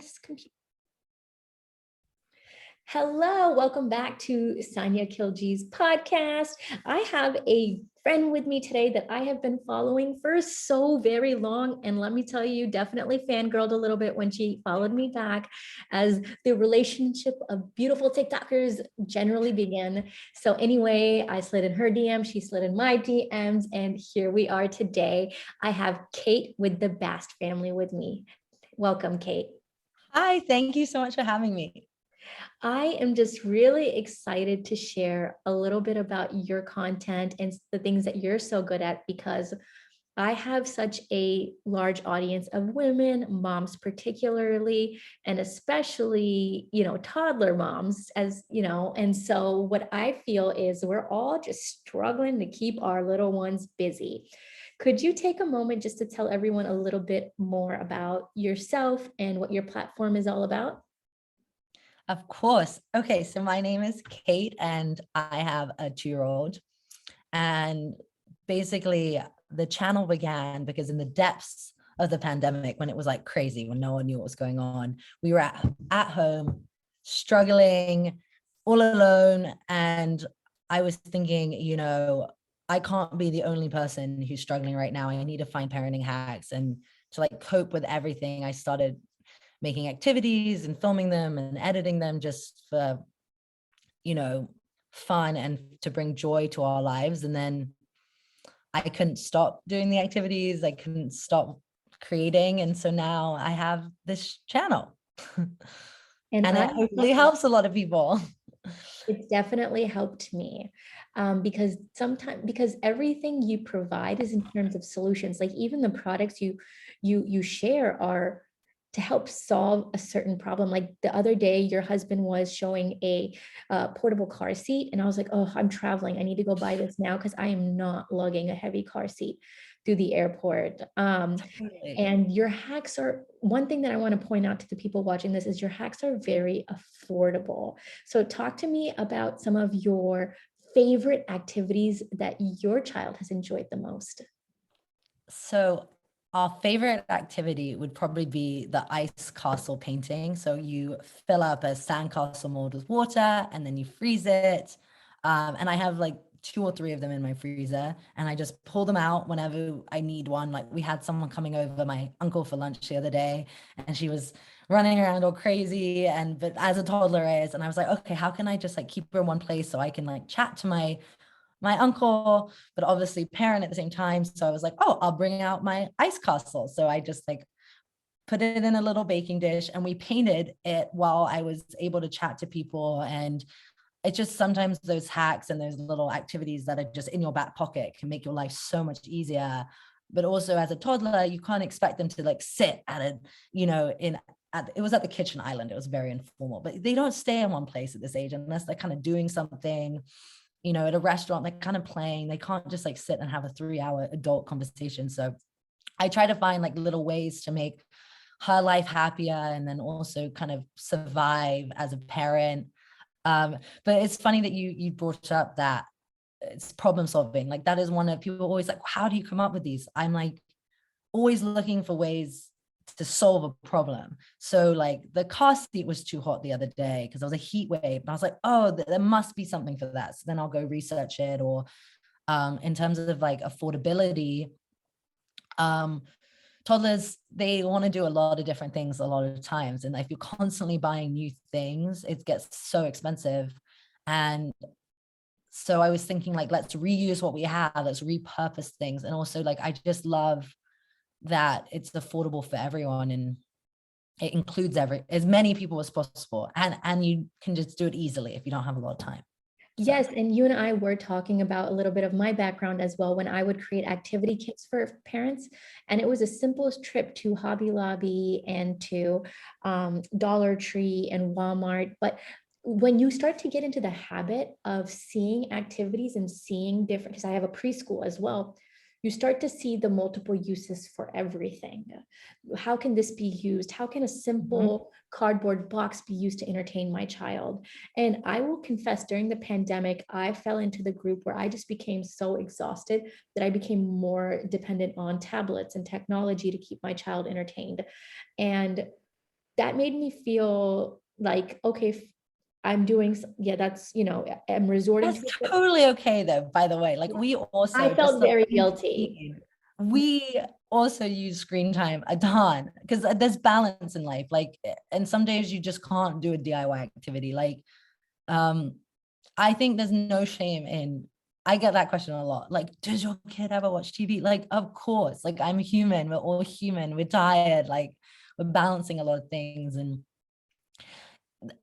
this computer. Hello, welcome back to Sanya Kilji's podcast. I have a friend with me today that I have been following for so very long. And let me tell you, definitely fangirled a little bit when she followed me back as the relationship of beautiful TikTokers generally begin. So anyway, I slid in her DM, she slid in my DMs, and here we are today. I have Kate with the Bast family with me. Welcome, Kate. Hi, thank you so much for having me. I am just really excited to share a little bit about your content and the things that you're so good at, because I have such a large audience of women, moms particularly, and especially, toddler moms, and so what I feel is we're all just struggling to keep our little ones busy. Could you take a moment just to tell everyone a little bit more about yourself and what your platform is all about? Of course. Okay, so my name is Kate and I have a 2-year-old. And basically the channel began because in the depths of the pandemic, when it was like crazy, when no one knew what was going on, we were at home struggling all alone. And I was thinking, I can't be the only person who's struggling right now. I need to find parenting hacks. And to like cope with everything, I started making activities and filming them and editing them just for, fun and to bring joy to our lives. And then I couldn't stop doing the activities. I couldn't stop creating. And so now I have this channel And and it hopefully helps a lot of people. It's definitely helped me because everything you provide is in terms of solutions. Like even the products you share are to help solve a certain problem. Like the other day, your husband was showing a portable car seat, and I was like, "Oh, I'm traveling. I need to go buy this now because I am not lugging a heavy car seat through the airport." And your hacks are one thing that I want to point out to the people watching this is your hacks are very affordable. So talk to me about some of your favorite activities that your child has enjoyed the most. So our favorite activity would probably be the ice castle painting. So you fill up a sandcastle mold with water and then you freeze it. And I have like 2 or 3 of them in my freezer, and I just pull them out whenever I need one. Like we had someone coming over, my uncle, for lunch the other day, and she was running around all crazy, but as a toddler is, and I was like, okay, how can I just like keep her in one place so I can like chat to my uncle, but obviously parent at the same time. So I was like, oh, I'll bring out my ice castle. So I just like put it in a little baking dish and we painted it while I was able to chat to people. And it's just sometimes those hacks and those little activities that are just in your back pocket can make your life so much easier. But also as a toddler, you can't expect them to like sit at a, it was at the kitchen island. It was very informal, but they don't stay in one place at this age unless they're kind of doing something, at a restaurant, they're kind of playing. They can't just like sit and have a 3-hour adult conversation. So I try to find like little ways to make her life happier and then also kind of survive as a parent. But it's funny that you brought up that it's problem solving. Like that is one of people always like, how do you come up with these? I'm like always looking for ways to solve a problem. So like the car seat was too hot the other day because there was a heat wave, and I was like, oh, there must be something for that. So then I'll go research it. Or in terms of like affordability, toddlers, they want to do a lot of different things a lot of times, and if you're constantly buying new things, it gets so expensive. And so I was thinking like, let's reuse what we have, let's repurpose things. And also like I just love that it's affordable for everyone and it includes as many people as possible, and you can just do it easily if you don't have a lot of time. Yes, and you and I were talking about a little bit of my background as well when I would create activity kits for parents, and it was the simplest trip to Hobby Lobby and to Dollar Tree and Walmart. But when you start to get into the habit of seeing activities and seeing different, because I have a preschool as well, you start to see the multiple uses for everything. How can this be used? How can a simple cardboard box be used to entertain my child? And I will confess, during the pandemic, I fell into the group where I just became so exhausted that I became more dependent on tablets and technology to keep my child entertained. And that made me feel like, okay, I'm doing, yeah, that's, I'm resorting That's to it, but totally okay though, by the way. Like we I also, just felt so very you've guilty. seen, we also use screen time a ton because there's balance in life. Like, and some days you just can't do a DIY activity. Like, um, I think there's no shame in, I get that question a lot. Like, does your kid ever watch TV? Like, of course, like I'm human. We're all human. We're tired. Like, we're balancing a lot of things. And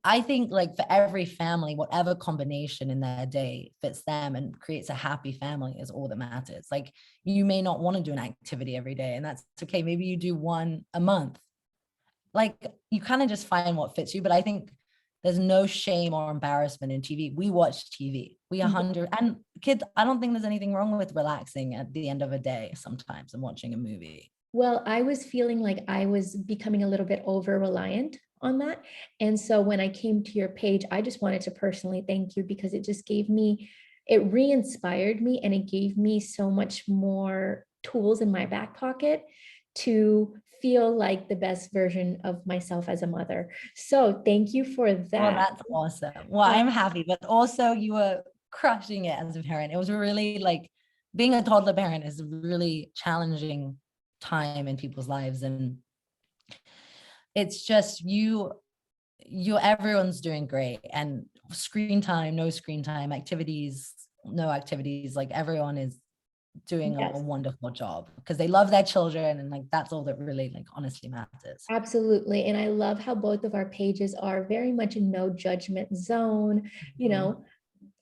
I think like for every family, whatever combination in their day fits them and creates a happy family is all that matters. Like you may not want to do an activity every day, and that's okay. Maybe you do one a month. Like you kind of just find what fits you. But I think there's no shame or embarrassment in TV. We watch TV. We 100 and kids. I don't think there's anything wrong with relaxing at the end of a day sometimes and watching a movie. Well, I was feeling like I was becoming a little bit over reliant on that. And so when I came to your page, I just wanted to personally thank you because it just gave me, it re-inspired me and it gave me so much more tools in my back pocket to feel like the best version of myself as a mother. So thank you for Well, that. that's awesome. Well, Uh, I'm happy, but also you were crushing it as a parent. It was really like being a toddler parent is a really challenging time in people's lives. And it's just everyone's doing great. And screen time, no screen time, activities, no activities, like everyone is doing a yes. wonderful job because they love their children. And like that's all that really like honestly matters. Absolutely. And I love how both of our pages are very much a no judgment zone. You Mhm. know,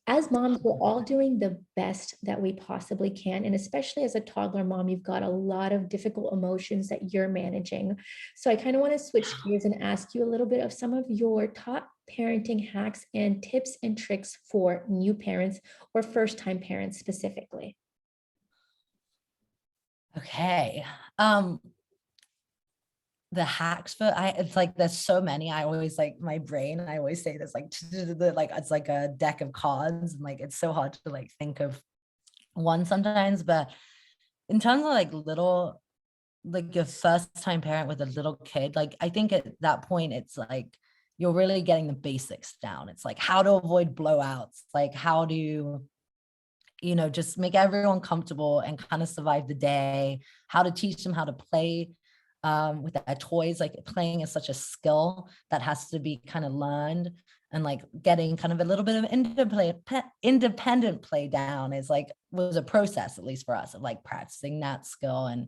as moms, we're all doing the best that we possibly can. And especially as a toddler mom, you've got a lot of difficult emotions that you're managing. So I kind of want to switch gears and ask you a little bit of some of your top parenting hacks and tips and tricks for new parents or first time parents specifically. Okay. The hacks for it's like there's so many. I always like my brain, I always say this like like it's like a deck of cards and like it's so hard to like think of one sometimes. But in terms of like little, like your first time parent with a little kid, like I think at that point it's like you're really getting the basics down. It's like how to avoid blowouts, like how to just make everyone comfortable and kind of survive the day, how to teach them how to play with their toys. Like playing is such a skill that has to be kind of learned, and like getting kind of a little bit of independent play down is like was a process, at least for us, of like practicing that skill. And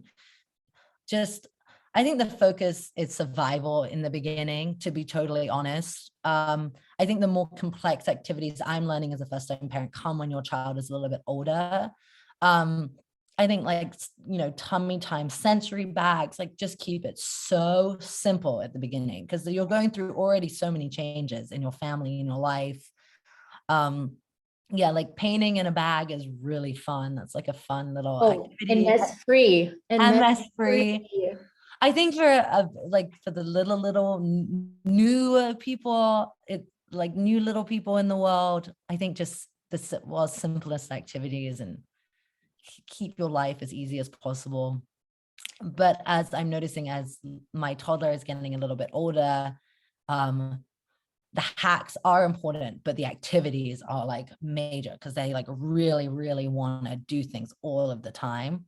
just I think the focus is survival in the beginning, to be totally honest. I think the more complex activities I'm learning as a first time parent come when your child is a little bit older. Um, I think like, tummy time, sensory bags, like just keep it so simple at the beginning because you're going through already so many changes in your family, in your life. Um, yeah, like painting in a bag is really fun. That's like a fun little Oh, and activity mess free. And and mess mess free. free. I think for like for the little new people, like new little people in the world, I think just the simplest activities and keep your life as easy as possible. But as I'm noticing, as my toddler is getting a little bit older, um, the hacks are important, but the activities are like major because they like really, really want to do things all of the time.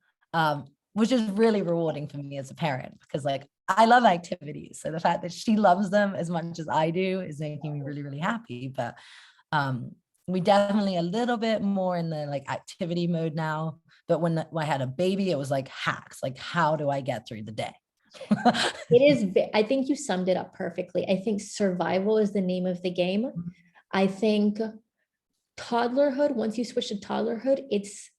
Which is really rewarding for me as a parent because like I love activities. So the fact that she loves them as much as I do is making me really, really happy. But we definitely a little bit more in the like activity mode now. But when I had a baby, it was like hacks, like how do I get through the day? It is, I think you summed it up perfectly. I think survival is the name of the game. I think toddlerhood, once you switch to toddlerhood, it's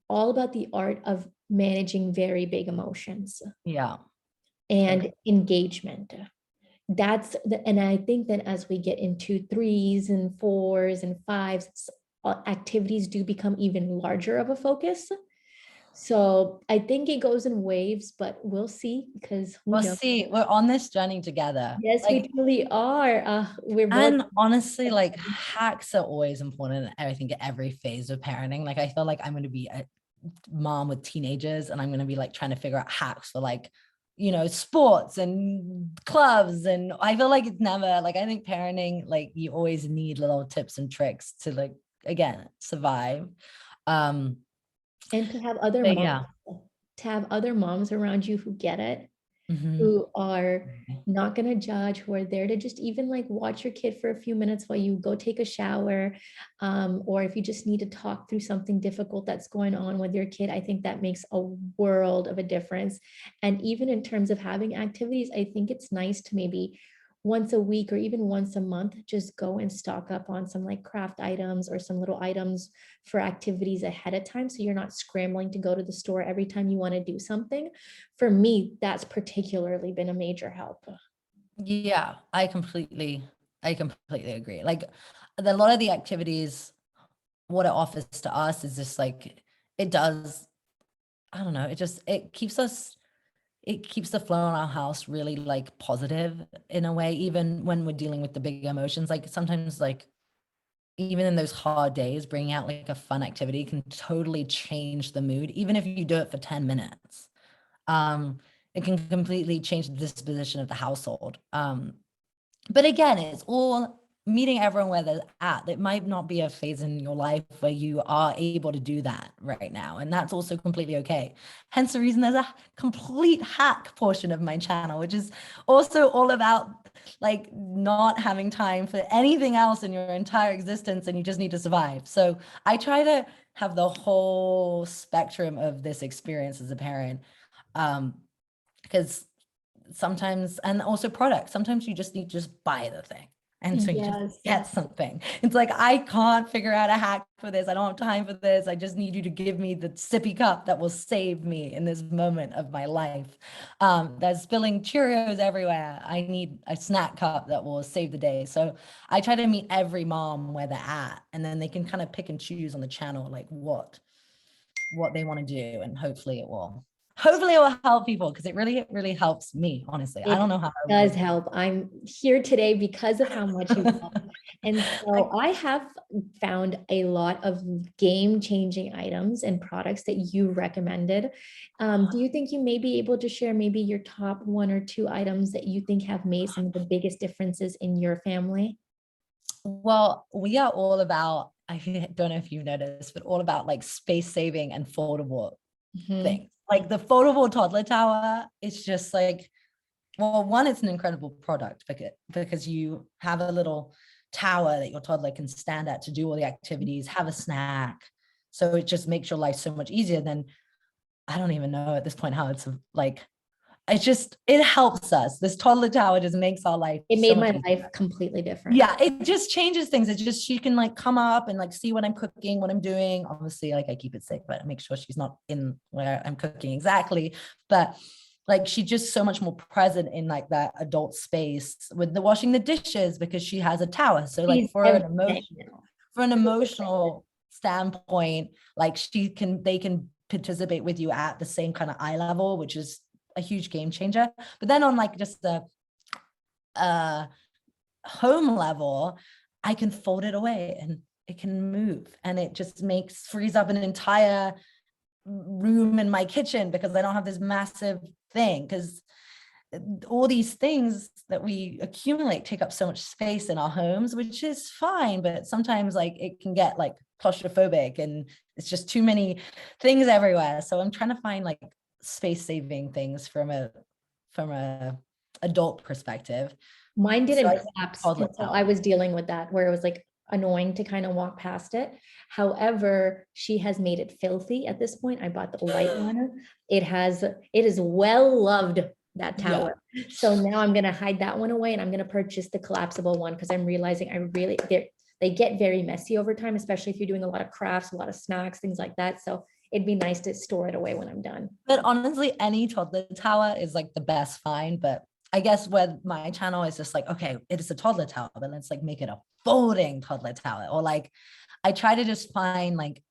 all about the art of managing very big emotions Yeah, and totally. engagement. And I think that as we get into threes and fours and fives, activities do become even larger of a focus. So I think it goes in waves, but we'll see because who We'll knows? see. We're on this journey together. Yes, we Like, truly are. We're both. and honestly, like hacks are always important. I think at every phase of parenting. Like, I feel like I'm going to be a mom with teenagers, and I'm going to be like trying to figure out hacks for like you know, sports and clubs. And I feel like it's never like, I think parenting, like you always need little tips and tricks to like, again, survive. Um, And to have other but moms, yeah. to have other moms around you who get it, Mhm. who are not going to judge, who are there to just even like watch your kid for a few minutes while you go take a shower. Or if you just need to talk through something difficult that's going on with your kid, I think that makes a world of a difference. And even in terms of having activities, I think it's nice to maybe once a week or even once a month, just go and stock up on some like craft items or some little items for activities ahead of time. So you're not scrambling to go to the store every time you want to do something. For me, that's particularly been a major help. Yeah, I completely agree. Like a lot of the activities, what it offers to us is just like, it does, I don't know, it keeps the flow in our house really like positive in a way, even when we're dealing with the big emotions. Like sometimes like even in those hard days, bringing out like a fun activity can totally change the mood, even if you do it for 10 minutes. Um, it can completely change the disposition of the household. But again, it's all meeting everyone where they're at. It might not be a phase in your life where you are able to do that right now. And that's also completely okay. Hence the reason there's a complete hack portion of my channel, which is also all about like not having time for anything else in your entire existence and you just need to survive. So I try to have the whole spectrum of this experience as a parent. Because sometimes, and also products, sometimes you just need to just buy the thing, and so you just Yes. get something. It's like, I can't figure out a hack for this, I don't have time for this, I just need you to give me the sippy cup that will save me in this moment of my life. There's spilling Cheerios everywhere, I need a snack cup that will save the day. So I try to meet every mom where they're at, and then they can kind of pick and choose on the channel like what they want to do, and hopefully it will help people, because it really helps me, honestly. I don't It know how I does would. help. I'm here today because of how much you help. And so I, I have found a lot of game-changing items and products that you recommended. Do you think you may be able to share maybe your top one or two items that you think have made some of the biggest differences in your family? well, we are all about, I don't know if you've noticed, but all about like space saving and foldable Mhm. things. Like the foldable toddler tower, it's just like, well, one, it's an incredible product because you have a little tower that your toddler can stand at to do all the activities, have a snack. So it just makes your life so much easier than, I don't even know at this point how it's like, it helps us. This toddler tower just makes our life It so made much my easier. life completely different. Yeah, it just changes things. It's just, she can like come up and like see what I'm cooking, what I'm doing. Obviously, like I keep it safe, but I make sure she's not in where I'm cooking exactly. But like she's just so much more present in like that adult space with the washing the dishes, because she has a tower. So like Sees everything now. for an emotional standpoint, like they can participate with you at the same kind of eye level, which is a huge game changer. But then on like just the uh home level, I can fold it away and it can move, and it just frees up an entire room in my kitchen, because I don't have this massive thing. Because all these things that we accumulate take up so much space in our homes, which is fine, but sometimes like it can get like claustrophobic and it's just too many things everywhere. So I'm trying to find like space saving things from a adult perspective. Mine So didn't I think collapse. toddler And so I tower. was dealing with that where it was like annoying to kind of walk past it. However, she has made it filthy at this point. I bought the white one. It is well loved, that Yeah. tower. So now I'm gonna hide that one away and I'm gonna purchase the collapsible one because I'm realizing they get very messy over time, especially if you're doing a lot of crafts, a lot of snacks, things like that. So it'd be nice to store it away when I'm done. But honestly, any toddler tower is like the best find. But I guess where my channel is just like, okay, it is a toddler tower, but let's like make it a folding toddler tower. Or like, I try to just find like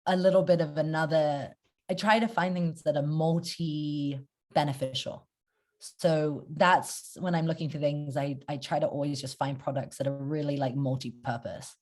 a little bit of another, I try to find things that are multi beneficial. So that's when I'm looking for things, I try to always just find products that are really like multi-purpose.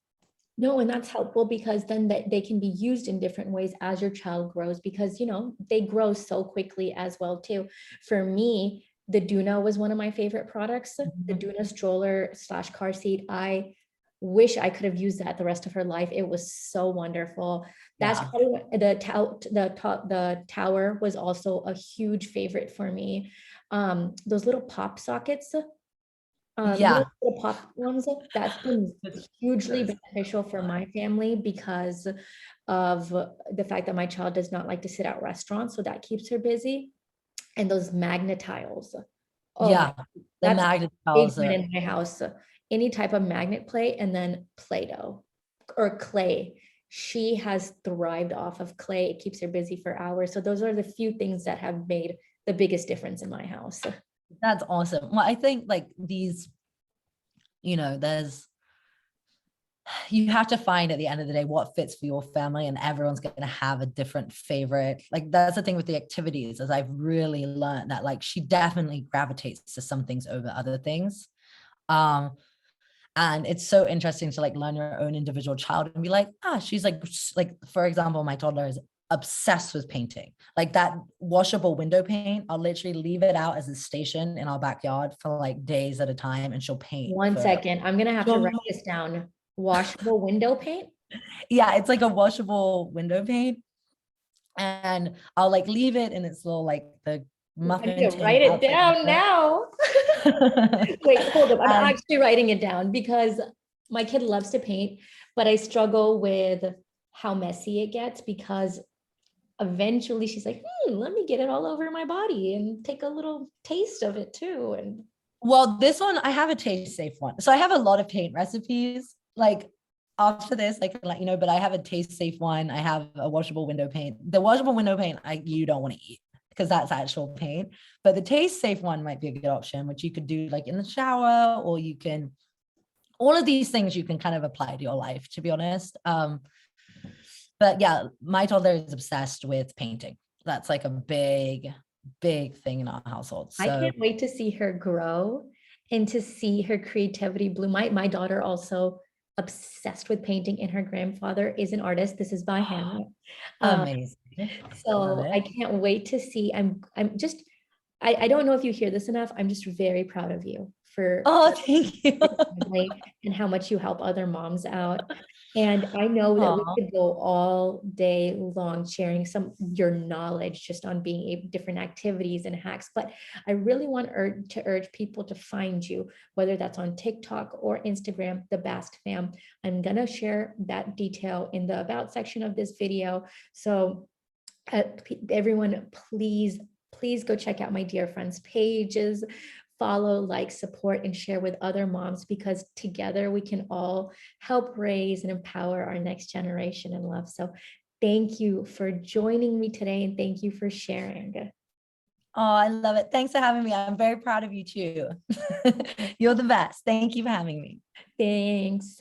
No, and that's helpful because then they can be used in different ways as your child grows because, they grow so quickly as well too. For me, the Duna was one of my favorite products. The Mhm. Duna stroller slash car seat. I wish I could have used that the rest of her life. It was so wonderful. That's Yeah. probably the tower was also a huge favorite for me. Those little pop sockets, Yeah. the pop ones, that's been hugely Those- beneficial for my family because of the fact that my child does not like to sit at restaurants, so that keeps her busy. And those magnet tiles. Oh my, Yeah. The that's a magnet big tiles one are, in my house. Any type of magnet plate and then Play-Doh or clay. She has thrived off of clay. It keeps her busy for hours. So those are the few things that have made the biggest difference in my house. that's awesome. Well, I think like these, there's, you have to find at the end of the day what fits for your family, and everyone's going to have a different favorite. Like that's the thing with the activities, as I've really learned that like she definitely gravitates to some things over other things. um and it's so interesting to like learn your own individual child and be like, she's like for example, my toddler is obsessed with painting. Like that washable window paint, I'll literally leave it out as a station in our backyard for like days at a time, and she'll paint One for, second, I'm gonna have to she'll write this down. Washable window paint. yeah, it's like a washable window paint, and I'll like leave it in its little like the I need muffin to tin write it outside down window. now. Wait, hold up. I'm And actually writing it down because my kid loves to paint, but I struggle with how messy it gets because eventually she's like, let me get it all over my body and take a little taste of it too. And well, this one I have a taste safe one. So I have a lot of paint recipes. Like after this, I can let you know, but I have a taste safe one. I have a washable window paint. The washable window paint, you don't want to eat because that's actual paint. But the taste safe one might be a good option, which you could do like in the shower, or you can, all of these things you can kind of apply to your life, to be honest. But yeah, my toddler is obsessed with painting. That's like a big, big thing in our household. I So, can't wait to see her grow and to see her creativity bloom. My daughter also obsessed with painting, and her grandfather is an artist. This is by Hannah. Um, amazing. Love so I it. can't wait to see. I'm just I don't know if you hear this enough. I'm just very proud of you Oh, for thank you. your family and how much you help other moms out. And I know that we Aw. could go all day long sharing some your knowledge just on being able different activities and hacks. But I really want to urge people to find you, whether that's on TikTok or Instagram, the Bast fam. I'm gonna share that detail in the about section of this video. So everyone, please go check out my dear friends' pages, follow, like, support, and share with other moms because together we can all help raise and empower our next generation in love. So thank you for joining me today and thank you for sharing. Oh, I love it. Thanks for having me. I'm very proud of you too. You're the best. Thank you for having me. Thanks.